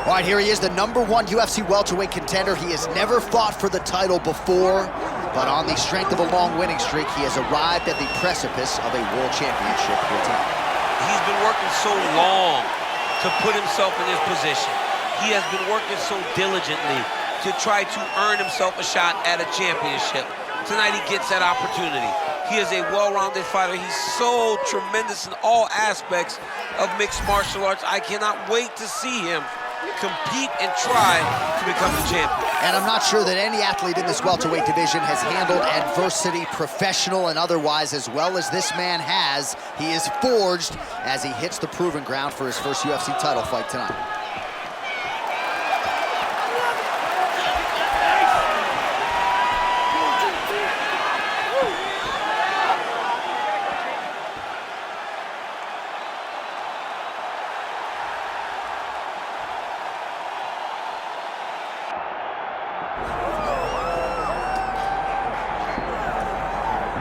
All right, here he is, the #1 UFC welterweight contender. He has never fought for the title before, but on the strength of a long winning streak, he has arrived at the precipice of a world championship here tonight. He's been working so long to put himself in this position. He has been working so diligently to try to earn himself a shot at a championship. Tonight he gets that opportunity. He is a well-rounded fighter. He's so tremendous in all aspects of mixed martial arts. I cannot wait to see him compete and try to become the champion. And I'm not sure that any athlete in this welterweight division has handled adversity, professional and otherwise, as well as this man has. He is forged as he hits the proving ground for his first UFC title fight tonight.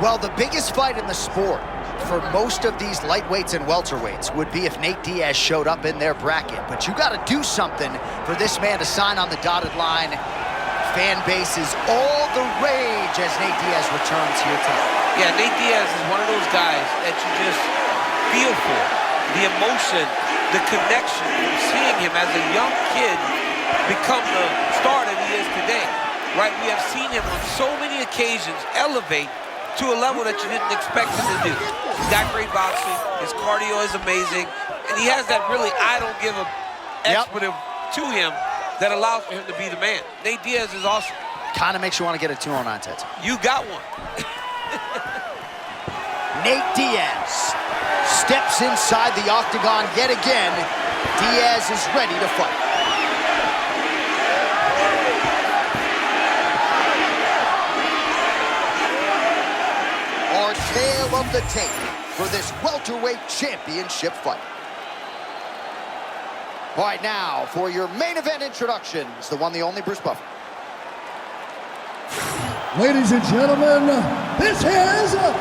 Well, the biggest fight in the sport for most of these lightweights and welterweights would be if Nate Diaz showed up in their bracket. But you got to do something for this man to sign on the dotted line. Fan base is all the rage as Nate Diaz returns here tonight. Yeah, Nate Diaz is one of those guys that you just feel for. The emotion, the connection from seeing him as a young kid become the star that he is today. Right? We have seen him on so many occasions elevate to a level that you didn't expect him to do. He's got great boxing, his cardio is amazing, and he has that really I don't give a expletive to him that allows for him to be the man. Nate Diaz is awesome. Kind of makes you want to get a 209 tattoo. You got one. Nate Diaz steps inside the octagon yet again. Diaz is ready to fight. Our tale of the tape for this welterweight championship fight. All right, now for your main event introductions, the one, the only Bruce Buffer. Ladies and gentlemen, this is the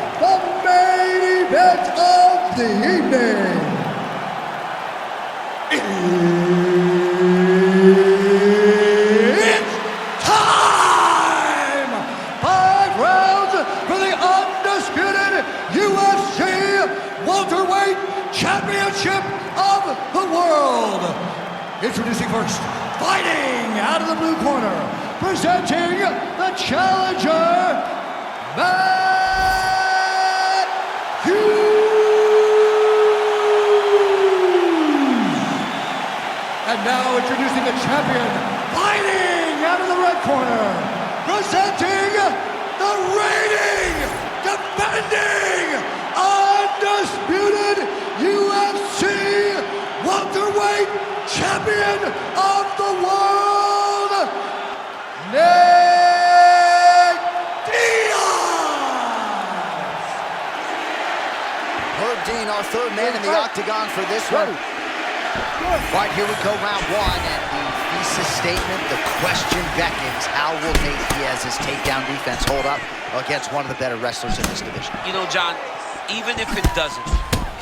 main event of the evening. It's time! 5 rounds for the undisputed UFC welterweight championship of the world. Introducing first, fighting out of the blue corner, presenting the challenger, Matt Hughes. And now introducing the champion, fighting out of the red corner, presenting the reigning, defending, undisputed UFC welterweight champion of the world, Nate Diaz! Herb Dean, our third man in the octagon for this one. All right, here we go, round one, and the thesis statement, the question beckons, how will Nate Diaz's takedown defense hold up against one of the better wrestlers in this division? You know, John, even if it doesn't,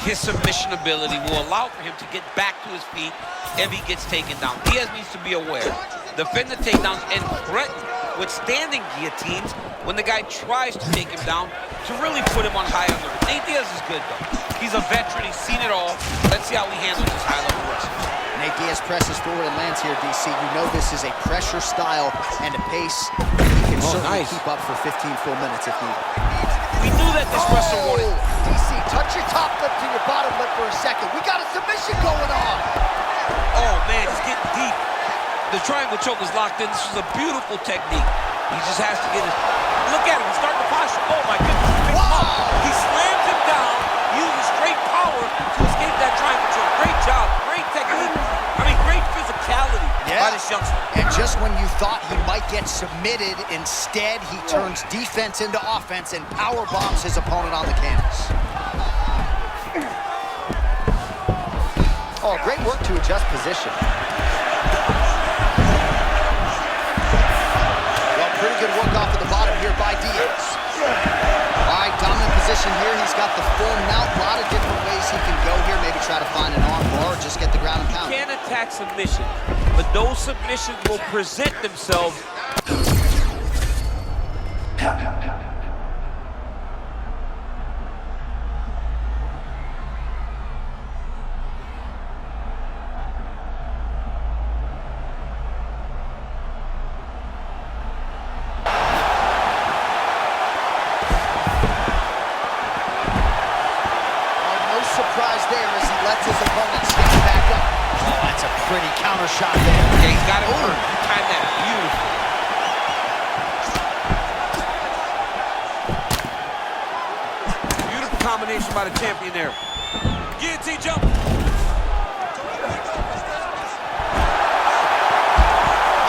his submission ability will allow for him to get back to his feet if he gets taken down. Diaz needs to be aware, defend the takedowns, and threaten with standing guillotines when the guy tries to take him down to really put him on high alert. Nate Diaz is good, though. He's a veteran. He's seen it all. Let's see how he handles this high-level wrestling. Nate Diaz presses forward and lands here, DC. You know this is a pressure style and a pace he can certainly keep up for 15 full minutes if needed. We knew that this wrestler wanted. DC, touch your top lip to your bottom lip for a second. We got a submission going on. Oh, man, he's getting deep. The triangle choke is locked in. This is a beautiful technique. He just has to get it. Look at him. He's starting to posture. Oh, my goodness. He slams him down, using straight power to escape that triangle choke. Great job. Great technique. I mean, great physicality by this youngster. And just when you thought he might get submitted, instead he turns defense into offense and power bombs his opponent on the canvas. Oh, great work to adjust position. Well, pretty good work off of the bottom here by Diaz. All right, dominant position here. He's got the full mount. A lot of different ways he can go here. Maybe try to find an arm bar or just get the ground and pound. Can't high-impact submissions, but those submissions will present themselves. Surprise there as he lets his opponent stand back up. Oh, that's a pretty counter shot there. Yeah, he's got it hurt. Time that. Beautiful. Beautiful combination by the champion there. Guillotine jump.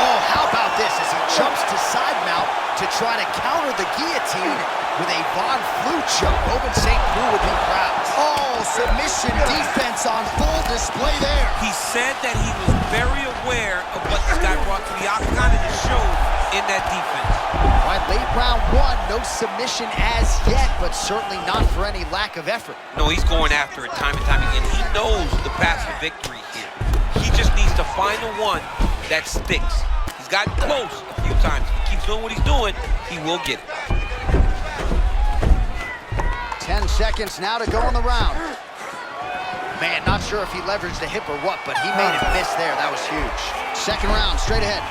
Oh, how about this as he jumps to side mount to try to counter the guillotine with a Von Flue choke. Owen St. Preux would be proud. Oh, submission defense on full display there. He said that he was very aware of what this guy brought to the octagon, and it showed in that defense. All right, late round one, no submission as yet, but certainly not for any lack of effort. No, he's going after it time and time again. He knows the path to victory here. He just needs to find the one that sticks. He's gotten close a few times. If he keeps doing what he's doing, he will get it. 10 seconds now to go in the round. Man, not sure if he leveraged the hip or what, but he made it miss there. That was huge. Second round, straight ahead.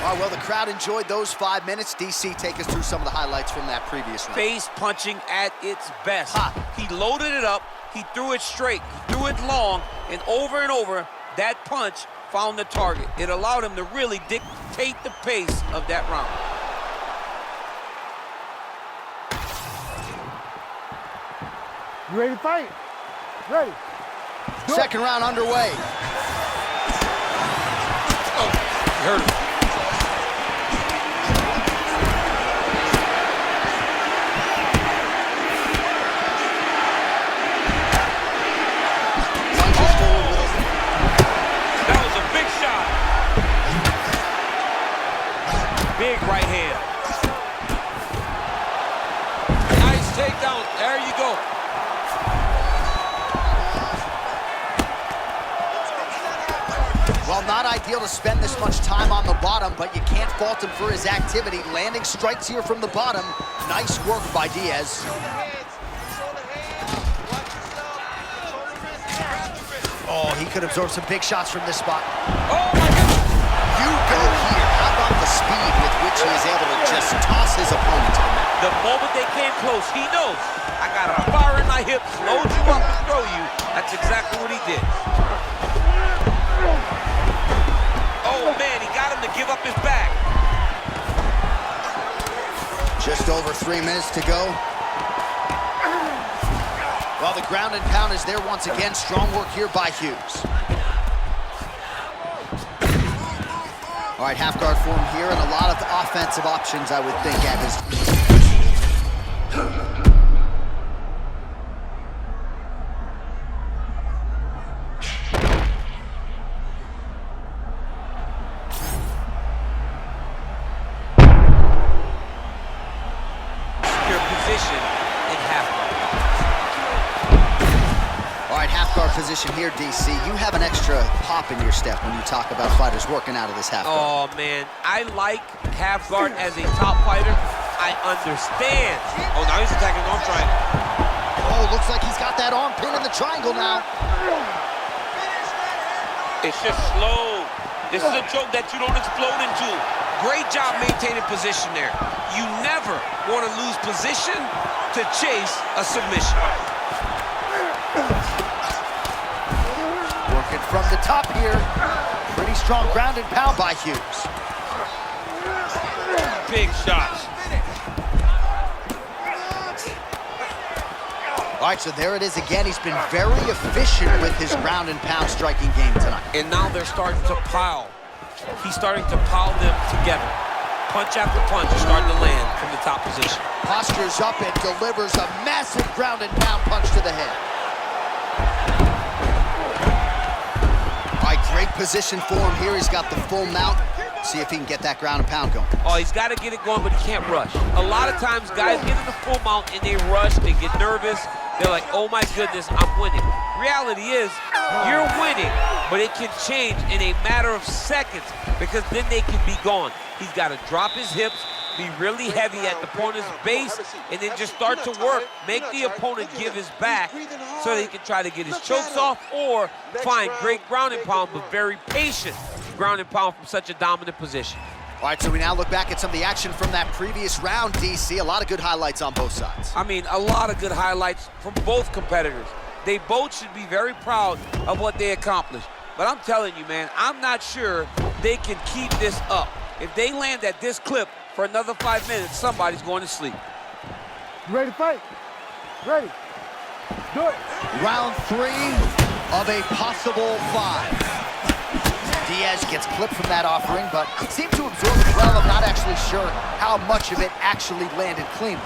All right, well, the crowd enjoyed those 5 minutes. DC, take us through some of the highlights from that previous round. Face punching at its best. Ha. He loaded it up. He threw it straight, he threw it long, and over, that punch found the target. It allowed him to really dictate the pace of that round. You ready to fight? Ready. Second round underway. Oh, he hurt him. Big right hand. Nice takedown. There you go. Well, not ideal to spend this much time on the bottom, but you can't fault him for his activity. Landing strikes here from the bottom. Nice work by Diaz. Oh, he could absorb some big shots from this spot. Oh, my goodness. You go here. How about the speed with which he is able to just toss his opponent to the mat? The moment they came close, he knows. I got a fire in my hips, load you up and throw you. That's exactly what he did. Oh, man, he got him to give up his back. Just over 3 minutes to go. Well, the ground and pound is there once again. Strong work here by Hughes. All right, half guard form here, and a lot of offensive options, I would think, at his... Secure position in half guard. All right, half guard position here, DC. You have an extra pop in your step when you talk about fighters working out of this half guard. Oh, man. I like half guard as a top fighter. I understand. Oh, now he's attacking arm triangle. Oh, looks like he's got that arm pin in the triangle now. It's just slow. This is a choke that you don't explode into. Great job maintaining position there. You never want to lose position to chase a submission. Working from the top here. Pretty strong ground and pound by Hughes. Big shots. All right, so there it is again. He's been very efficient with his ground and pound striking game tonight. And now they're starting to pile. He's starting to pile them together. Punch after punch is starting to land from the top position. Postures up and delivers a massive ground and pound punch to the head. All right, great position for him here. He's got the full mount. See if he can get that ground and pound going. Oh, he's got to get it going, but he can't rush. A lot of times, guys get in the full mount and they rush, they get nervous. They're like, oh my goodness, I'm winning. Reality is, you're winning, but it can change in a matter of seconds because then they can be gone. He's got to drop his hips, be really heavy at the opponent's base, and then just start to work, make the opponent give his back so that he can try to get his chokes off or find great ground and pound, but very patient ground and pound from such a dominant position. All right, so we now look back at some of the action from that previous round, DC. A lot of good highlights on both sides. I mean, a lot of good highlights from both competitors. They both should be very proud of what they accomplished. But I'm telling you, man, I'm not sure they can keep this up. If they land at this clip for another 5 minutes, somebody's going to sleep. You ready to fight? Ready. Do it. Round 3 of a possible 5. Diaz gets clipped from that offering, but seemed to absorb it well. I'm not actually sure how much of it actually landed cleanly.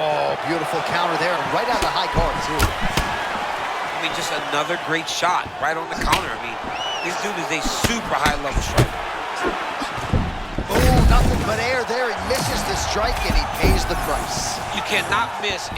Oh, beautiful counter there, right on the high guard, too. I mean, just another great shot right on the counter. I mean, this dude is a super high-level striker. Oh, nothing but air there. He misses the strike, and he pays the price. You cannot miss.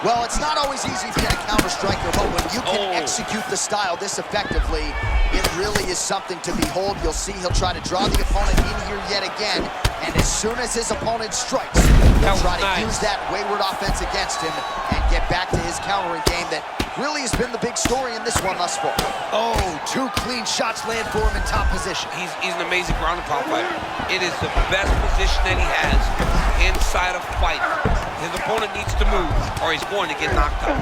Well, it's not always easy being a counter-striker, but when you can execute the style this effectively, it really is something to behold. You'll see he'll try to draw the opponent in here yet again, and as soon as his opponent strikes, he'll try to use that wayward offense against him and get back to his countering game that really has been the big story in this one thus far. Oh, 2 clean shots land for him in top position. He's an amazing ground and pound fighter. It is the best position that he has inside of fighting. His opponent needs to move or he's going to get knocked out.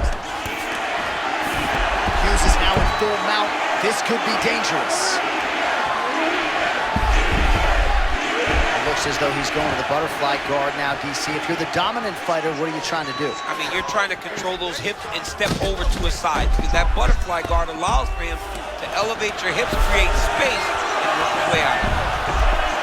Hughes is now in full mount. This could be dangerous. It looks as though he's going to the butterfly guard now, DC. If you're the dominant fighter, what are you trying to do? I mean, you're trying to control those hips and step over to his side because that butterfly guard allows for him to elevate your hips, create space, and work his way out.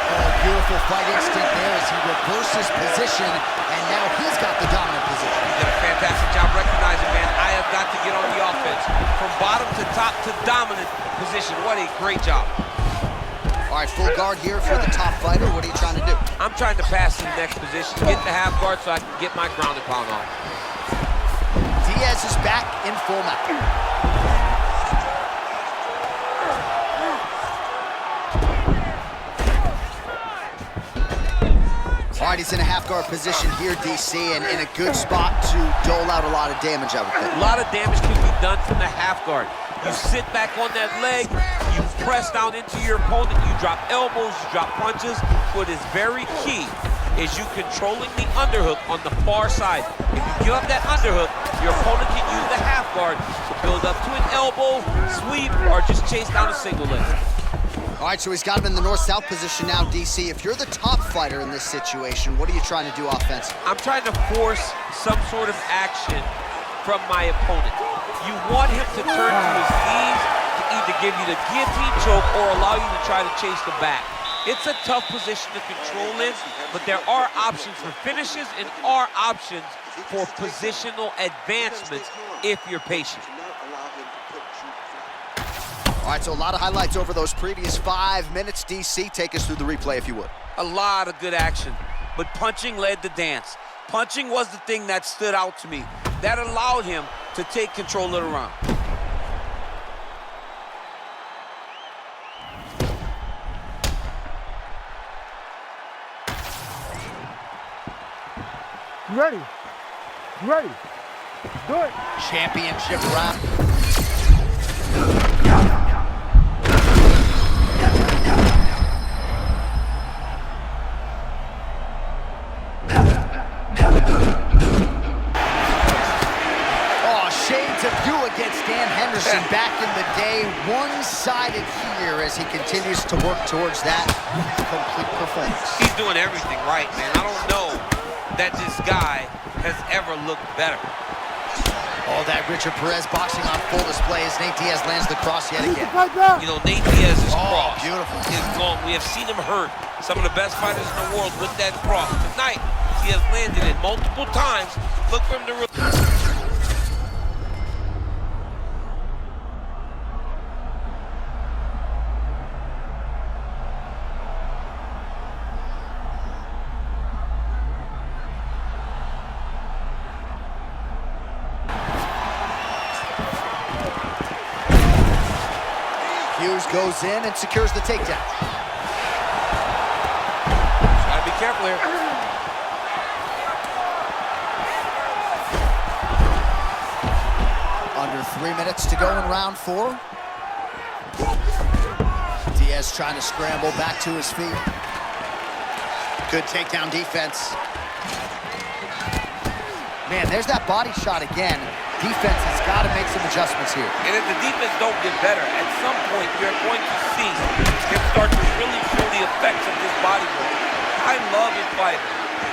Oh, beautiful fight instinct there as he reverses position, and now he's got the dominant position. He did a fantastic job recognizing, man, I have got to get on the offense. From bottom to top to dominant position. What a great job. All right, full guard here for the top fighter. What are you trying to do? I'm trying to pass to the next position, get the half guard so I can get my ground and pound on. Diaz is back in full mount. All right, he's in a half-guard position here, DC, and in a good spot to dole out a lot of damage, I would think. A lot of damage can be done from the half guard. You sit back on that leg, you press down into your opponent, you drop elbows, you drop punches. What is very key is you controlling the underhook on the far side. If you give up that underhook, your opponent can use the half guard to build up to an elbow, sweep, or just chase down a single leg. All right, so he's got him in the north-south position now, DC. If you're the top fighter in this situation, what are you trying to do offensively? I'm trying to force some sort of action from my opponent. You want him to turn to his knees to either give you the guillotine choke or allow you to try to chase the back. It's a tough position to control in, but there are options for finishes and are options for positional advancements if you're patient. All right, so a lot of highlights over those previous 5 minutes. DC, take us through the replay if you would. A lot of good action, but punching led the dance. Punching was the thing that stood out to me. That allowed him to take control of the round. You ready? You ready? Do it. Championship round. Back in the day, one-sided here as he continues to work towards that complete performance. He's doing everything right, man. I don't know that this guy has ever looked better. All that Richard Perez boxing on full display as Nate Diaz lands the cross yet again. You know, Nate Diaz's cross beautiful. is gone. We have seen him hurt some of the best fighters in the world with that cross. Tonight, he has landed it multiple times. Look for him to... Hughes goes in and secures the takedown. Gotta be careful here. Under 3 minutes to go in round 4. Diaz trying to scramble back to his feet. Good takedown defense. Man, there's that body shot again. Defense has got to make some adjustments here. And if the defense don't get better, at some point you're going to see him start to really show the effects of this body work. I love a fighter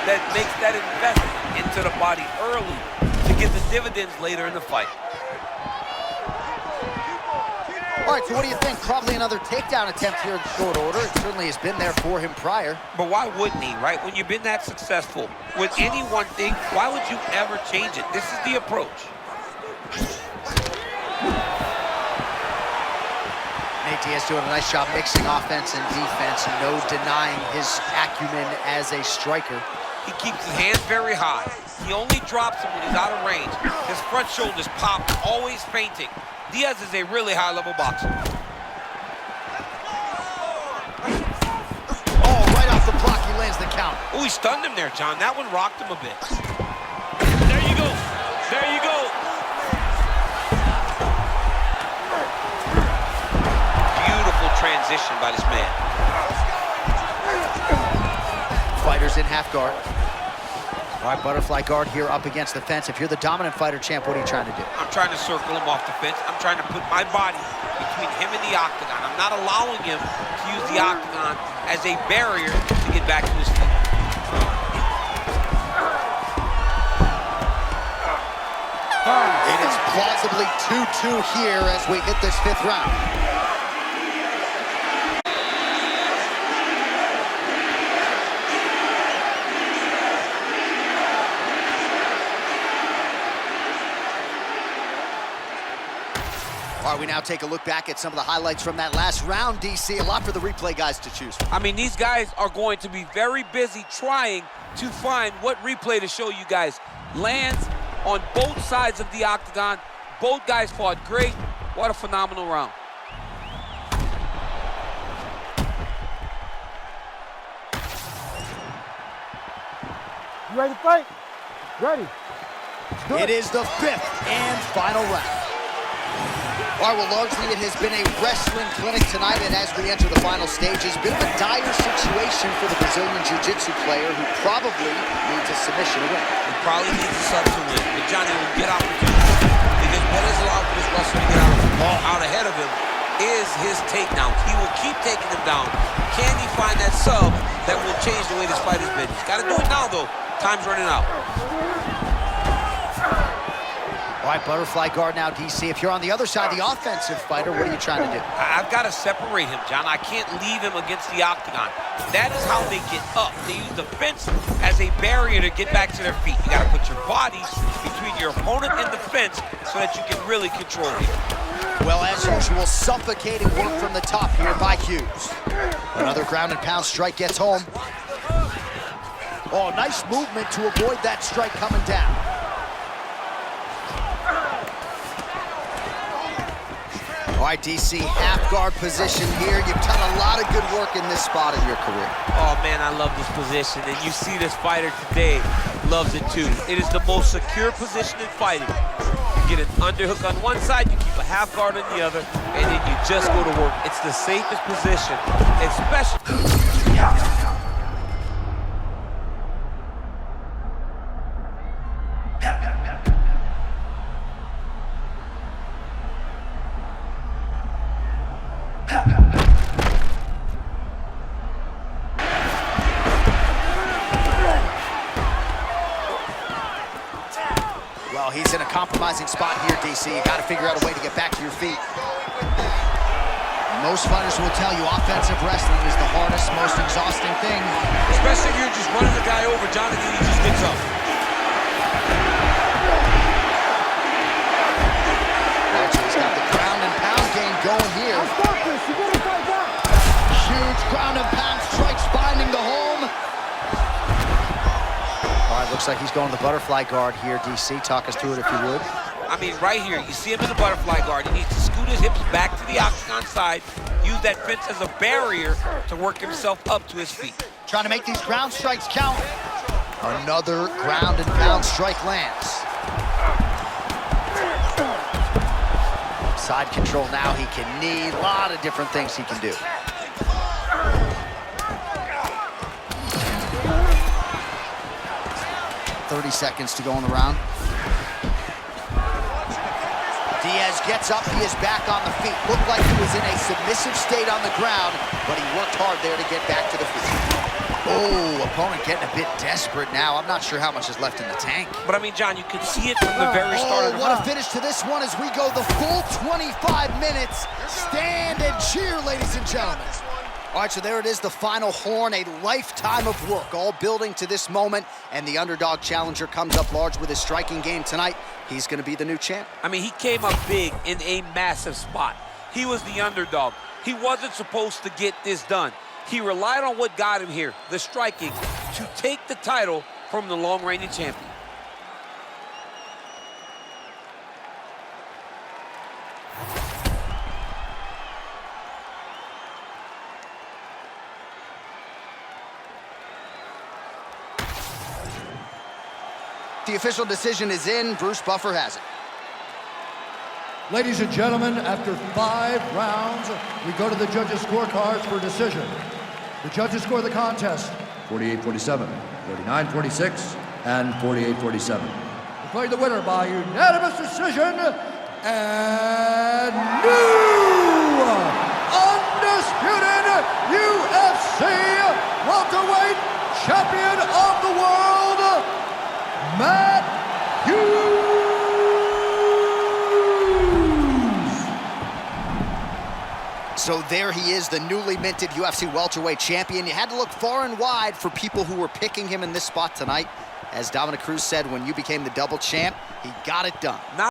that makes that investment into the body early to get the dividends later in the fight. All right, so what do you think? Probably another takedown attempt here in short order. It certainly has been there for him prior. But why wouldn't he, right? When you've been that successful with any one thing, why would you ever change it? This is the approach. Nate Diaz doing a nice job mixing offense and defense, no denying his acumen as a striker. He keeps his hands very high. He only drops them when he's out of range. His front shoulders pop, always feinting. Diaz is a really high-level boxer. Oh, right off the block, he lands the count. Oh, he stunned him there, John. That one rocked him a bit. There you go. There you go. Beautiful transition by this man. Fighters in half guard. All right, butterfly guard here up against the fence. If you're the dominant fighter champ, what are you trying to do? I'm trying to circle him off the fence. I'm trying to put my body between him and the octagon. I'm not allowing him to use the octagon as a barrier to get back to his feet. It is plausibly 2-2 here as we hit this 5th round. All right, we now take a look back at some of the highlights from that last round, DC. A lot for the replay guys to choose from. I mean, these guys are going to be very busy trying to find what replay to show you guys. Lands on both sides of the octagon. Both guys fought great. What a phenomenal round. You ready to fight? Ready. It is the 5th and final round. All right, well, largely it has been a wrestling clinic tonight, and as we enter the final stages, a bit of a dire situation for the Brazilian Jiu-Jitsu player who probably needs a submission to win. He probably needs a sub to win, but Johnny will get opportunities because what is allowed for this wrestler to get out ahead of him is his takedowns. He will keep taking them down. Can he find that sub that will change the way this fight has been? He's got to do it now, though. Time's running out. All right, butterfly guard now, DC. If you're on the other side, the offensive fighter, what are you trying to do? I've got to separate him, John. I can't leave him against the octagon. That is how they get up. They use the fence as a barrier to get back to their feet. You got to put your body between your opponent and the fence so that you can really control him. Well, as usual, suffocating work from the top here by Hughes. Another ground and pound strike gets home. Oh, nice movement to avoid that strike coming down. All right, DC, half guard position here. You've done a lot of good work in this spot in your career. Oh, man, I love this position. And you see this fighter today loves it, too. It is the most secure position in fighting. You get an underhook on one side, you keep a half guard on the other, and then you just go to work. It's the safest position, especially... he's in a compromising spot here, DC. You got to figure out a way to get back to your feet. Most fighters will tell you offensive wrestling is the hardest, most exhausting thing. Especially if you're just running the guy over, Jonathan, he just gets up. He's got the ground and pound game going here. I'll stop this. You gotta fight back. Huge ground and pound strikes finding the home. All right, looks like he's going to the butterfly guard here, DC. Talk us through it if you would. I mean, right here, you see him in the butterfly guard. He needs to scoot his hips back to the octagon side, use that fence as a barrier to work himself up to his feet. Trying to make these ground strikes count. Another ground and pound strike lands. Side control now, he can knee. A lot of different things he can do. .30 seconds to go in the round. Diaz gets up, he is back on the feet. Looked like he was in a submissive state on the ground, but he worked hard there to get back to the feet. Oh, opponent getting a bit desperate now. I'm not sure how much is left in the tank. But I mean, John, you can see it from the very start of the what round. a finish to this one as we go the full 25 minutes. Stand and cheer, ladies and gentlemen. All right, so there it is, the final horn, a lifetime of work, all building to this moment, and the underdog challenger comes up large with his striking game tonight. He's gonna be the new champ. I mean, he came up big in a massive spot. He was the underdog. He wasn't supposed to get this done. He relied on what got him here, the striking, to take the title from the long-reigning champion. The official decision is in. Bruce Buffer has it. Ladies and gentlemen, after 5 rounds, we go to the judges' scorecards for decision. The judges score the contest 48-47, 49-46, and 48-47. Declared the winner by unanimous decision, and new undisputed UFC welterweight champion of the world, Matt Hughes. So there he is, the newly minted UFC welterweight champion. You had to look far and wide for people who were picking him in this spot tonight. As Dominic Cruz said, when you became the double champ, he got it done.